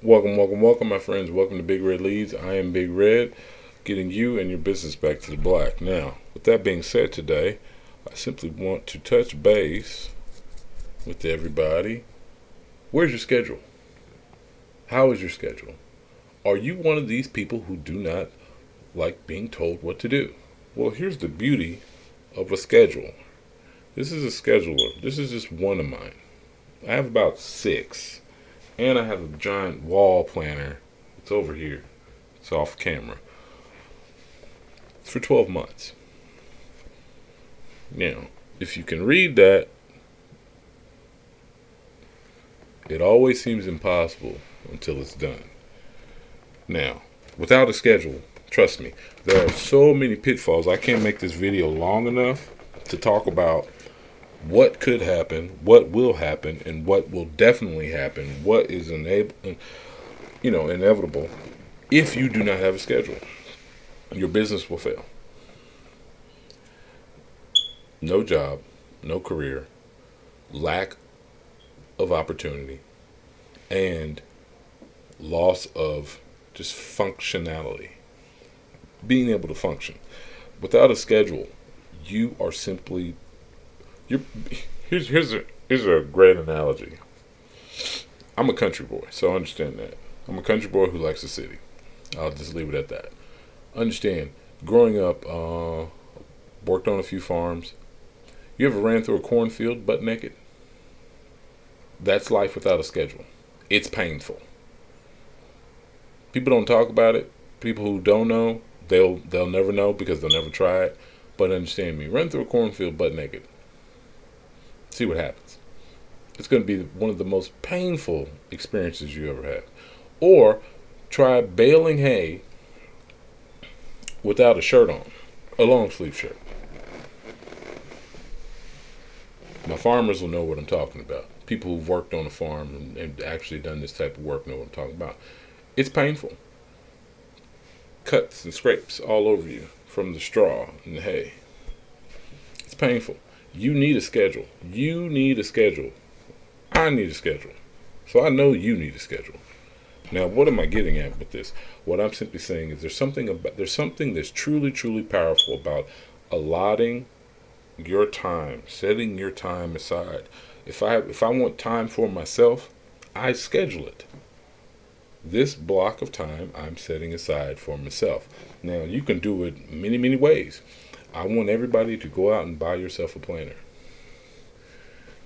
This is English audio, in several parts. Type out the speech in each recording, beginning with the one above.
Welcome, my friends. Welcome to Big Red Leads. I am Big Red, getting you and your business back to the black. Now, with that being said, today, I simply want to touch base with everybody. Where's your schedule? How is your schedule? Are you one of these people who do not like being told what to do? Well, here's the beauty of a schedule. This is a scheduler. This is just one of mine. I have about six. And I have a giant wall planner. It's over here. It's off camera. It's for 12 months. Now, if you can read that, it always seems impossible until it's done. Now, without a schedule, trust me, there are so many pitfalls. I can't make this video long enough to talk about what could happen, what will happen, and what will definitely happen, what is inevitable if you do not have a schedule. Your business will fail. No job, no career, lack of opportunity, and loss of just functionality. Being able to function. Without a schedule, you are simply here's a great analogy. I'm a country boy, so understand that. I'm a country boy who likes the city. I'll just leave it at that. Understand, growing up, worked on a few farms. You ever ran through a cornfield butt naked? That's life without a schedule. It's painful. People don't talk about it. People who don't know, they'll never know because they'll never try it. But understand me, run through a cornfield butt naked. See what happens. It's going to be one of the most painful experiences you ever have. Or try baling hay without a shirt on, a long sleeve shirt. My farmers will know what I'm talking about. People who've worked on a farm and actually done this type of work know what I'm talking about. It's painful. Cuts and scrapes all over you from the straw and the hay. It's painful. You need a schedule. You need a schedule. I need a schedule. So I know you need a schedule. Now, what am I getting at with this? What I'm simply saying is there's something that's truly powerful about allotting your time, setting your time aside. If I want time for myself, I schedule it. This block of time I'm setting aside for myself. Now, you can do it many ways. I want everybody to go out and buy yourself a planner.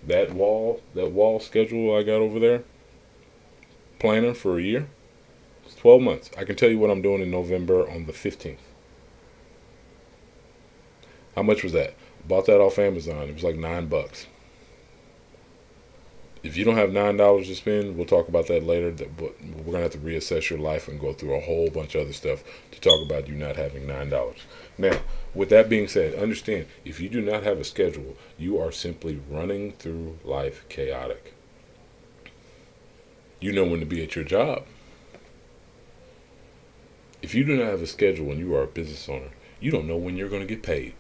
That wall schedule I got over there, planner for a year, it's 12 months. I can tell you what I'm doing in November on the 15th. How much was that? Bought that off Amazon. It was like $9. If you don't have $9 to spend, we'll talk about that later. But we're going to have to reassess your life and go through a whole bunch of other stuff to talk about you not having $9. Now, with that being said, understand, if you do not have a schedule, you are simply running through life chaotic. You know when to be at your job. If you do not have a schedule and you are a business owner, you don't know when you're going to get paid.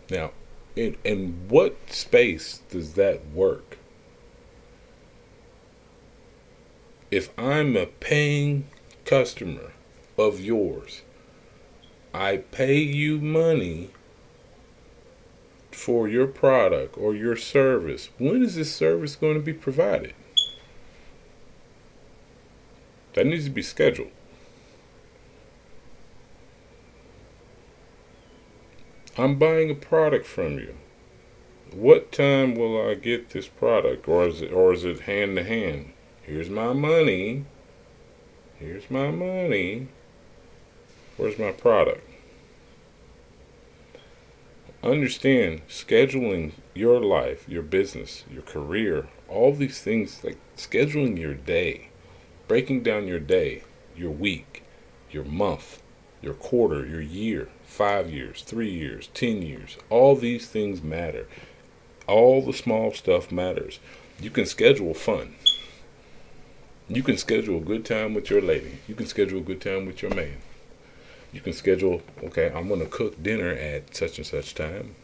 Now, in what space does that work? If I'm a paying customer of yours, I pay you money for your product or your service. When is this service going to be provided? That needs to be scheduled. I'm buying a product from you. What time will I get this product? Or is it hand to hand? Here's my money. Here's my money. Where's my product? Understand, scheduling your life, your business, your career, all these things, like scheduling your day, breaking down your day, your week, your month, your quarter, your year, 5 years, 3 years, 10 years. All these things matter. All the small stuff matters. You can schedule fun. You can schedule a good time with your lady. You can schedule a good time with your man. You can schedule, okay, I'm going to cook dinner at such and such time.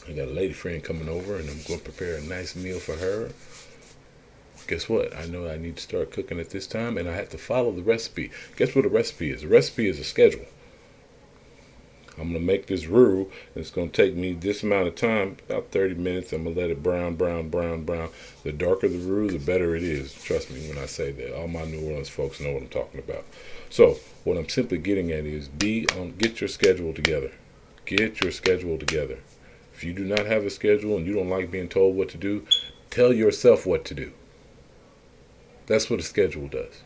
I got a lady friend coming over, and I'm going to prepare a nice meal for her. Guess what? I know I need to start cooking at this time, and I have to follow the recipe. Guess what a recipe is? A recipe is a schedule. I'm going to make this roux, and it's going to take me this amount of time, about 30 minutes. I'm going to let it brown. The darker the roux, the better it is. Trust me when I say that. All my New Orleans folks know what I'm talking about. So what I'm simply getting at is get your schedule together. Get your schedule together. If you do not have a schedule and you don't like being told what to do, tell yourself what to do. That's what a schedule does.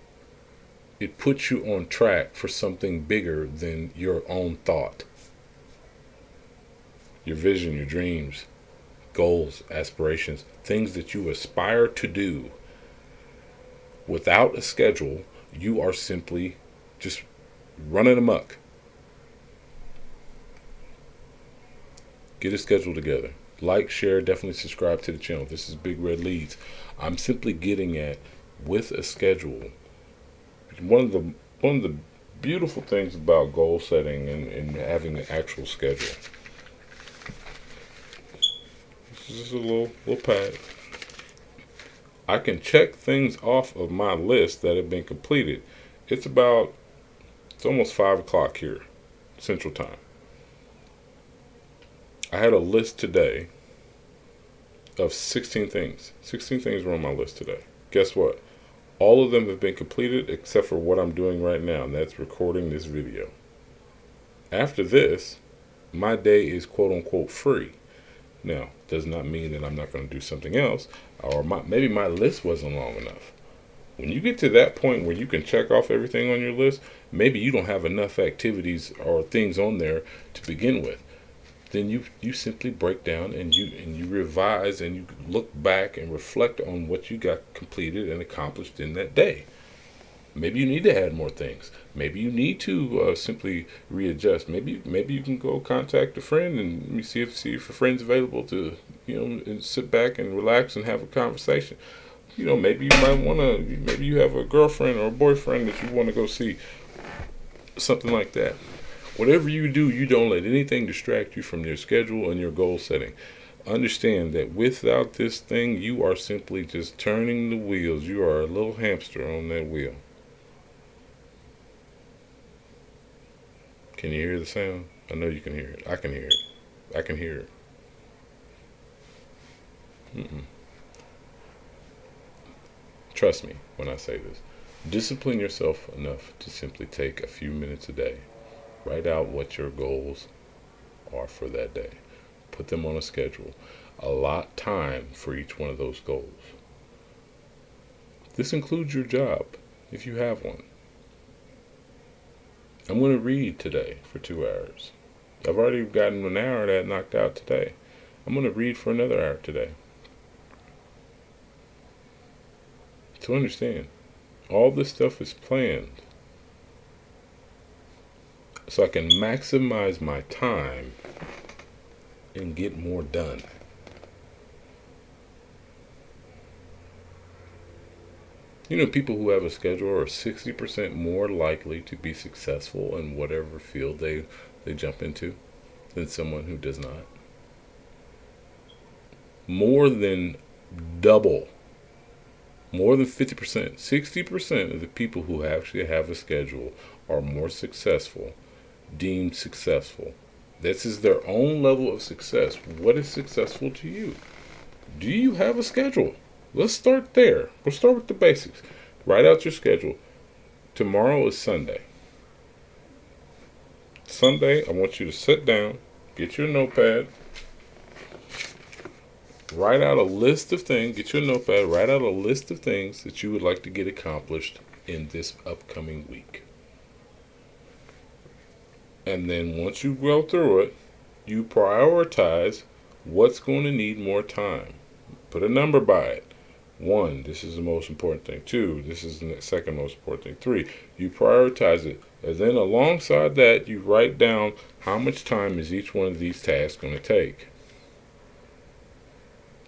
It puts you on track for something bigger than your own thought. Your vision, your dreams, goals, aspirations, things that you aspire to do. Without a schedule, you are simply just running amok. Get a schedule together. Like, share, definitely subscribe to the channel. This is Big Red Leads. I'm simply getting at, with a schedule, one of the beautiful things about goal setting and having an actual schedule. This is a little pad. I can check things off of my list that have been completed. It's almost 5 o'clock here, Central Time. I had a list today of 16 things. 16 things were on my list today. Guess what? All of them have been completed except for what I'm doing right now, and that's recording this video. After this, my day is quote-unquote free. Now, does not mean that I'm not going to do something else, or maybe my list wasn't long enough. When you get to that point where you can check off everything on your list, maybe you don't have enough activities or things on there to begin with. Then you simply break down and you revise and you look back and reflect on what you got completed and accomplished in that day. Maybe you need to add more things. Maybe you need to simply readjust. Maybe you can go contact a friend and see if a friend's available to and sit back and relax and have a conversation. Maybe you might want to. Maybe you have a girlfriend or a boyfriend that you want to go see. Something like that. Whatever you do, you don't let anything distract you from your schedule and your goal setting. Understand that without this thing, you are simply just turning the wheels. You are a little hamster on that wheel. Can you hear the sound? I know you can hear it. I can hear it. I can hear it. Trust me when I say this. Discipline yourself enough to simply take a few minutes a day. Write out what your goals are for that day. Put them on a schedule. Allot time for each one of those goals. This includes your job, if you have one. I'm going to read today for 2 hours. I've already gotten an hour of that knocked out today. I'm going to read for another hour today. So understand, all this stuff is planned so I can maximize my time and get more done. People who have a schedule are 60% more likely to be successful in whatever field they jump into than someone who does not. More than double. More than 50%, 60% of the people who actually have a schedule are more successful, deemed successful. This is their own level of success. What is successful to you? Do you have a schedule? Let's start there. We'll start with the basics. Write out your schedule. Tomorrow is Sunday. Sunday, I want you to sit down, get your notepad, write out a list of things, get your notepad, write out a list of things that you would like to get accomplished in this upcoming week. And then once you go through it, you prioritize what's going to need more time. Put a number by it. 1, this is the most important thing. 2, this is the second most important thing. 3, you prioritize it. And then alongside that, you write down how much time is each one of these tasks going to take.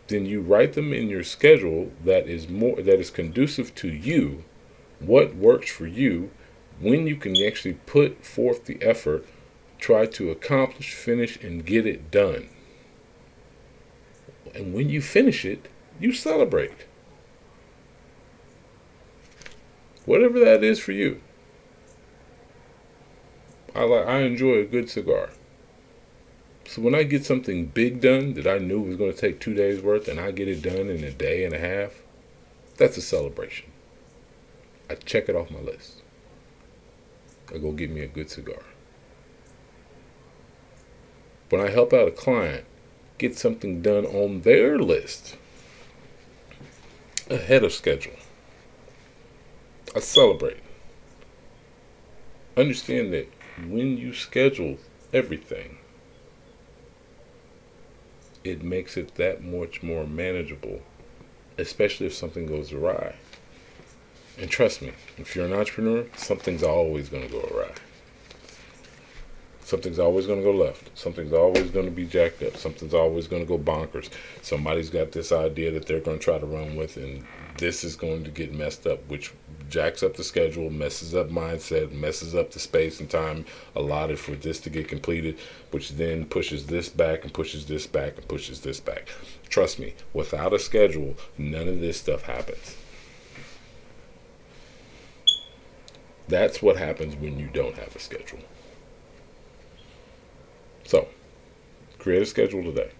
Then you write them in your schedule that is conducive to you, what works for you, when you can actually put forth the effort, try to accomplish, finish, and get it done. And when you finish it, you celebrate. Whatever that is for you. I enjoy a good cigar. So when I get something big done that I knew was going to take 2 days worth and I get it done in a day and a half, that's a celebration. I check it off my list. I go get me a good cigar. When I help out a client get something done on their list ahead of schedule, I celebrate. Understand that when you schedule everything, it makes it that much more manageable, especially if something goes awry. And trust me, if you're an entrepreneur, something's always going to go awry. Something's always going to go left. Something's always going to be jacked up. Something's always going to go bonkers. Somebody's got this idea that they're going to try to run with, and this is going to get messed up, which jacks up the schedule, messes up mindset, messes up the space and time allotted for this to get completed, which then pushes this back and pushes this back and pushes this back. Trust me, without a schedule, none of this stuff happens. That's what happens when you don't have a schedule. So, create a schedule today.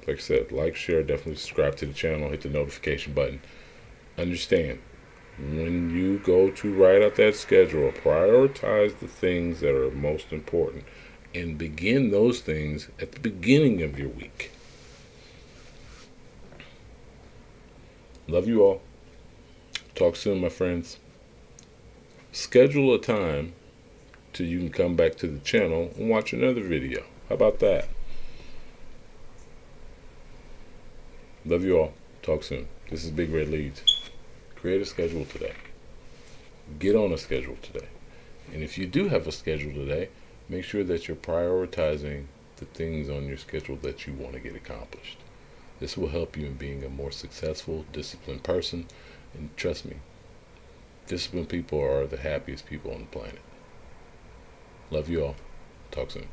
Like I said, like, share, definitely subscribe to the channel, hit the notification button. Understand, when you go to write out that schedule, prioritize the things that are most important and begin those things at the beginning of your week. Love you all. Talk soon, my friends. Schedule a time till you can come back to the channel and watch another video. How about that? Love you all. Talk soon. This is Big Red Leads. Create a schedule today. Get on a schedule today. And if you do have a schedule today, make sure that you're prioritizing the things on your schedule that you want to get accomplished. This will help you in being a more successful, disciplined person. And trust me, disciplined people are the happiest people on the planet. Love you all. Talk soon.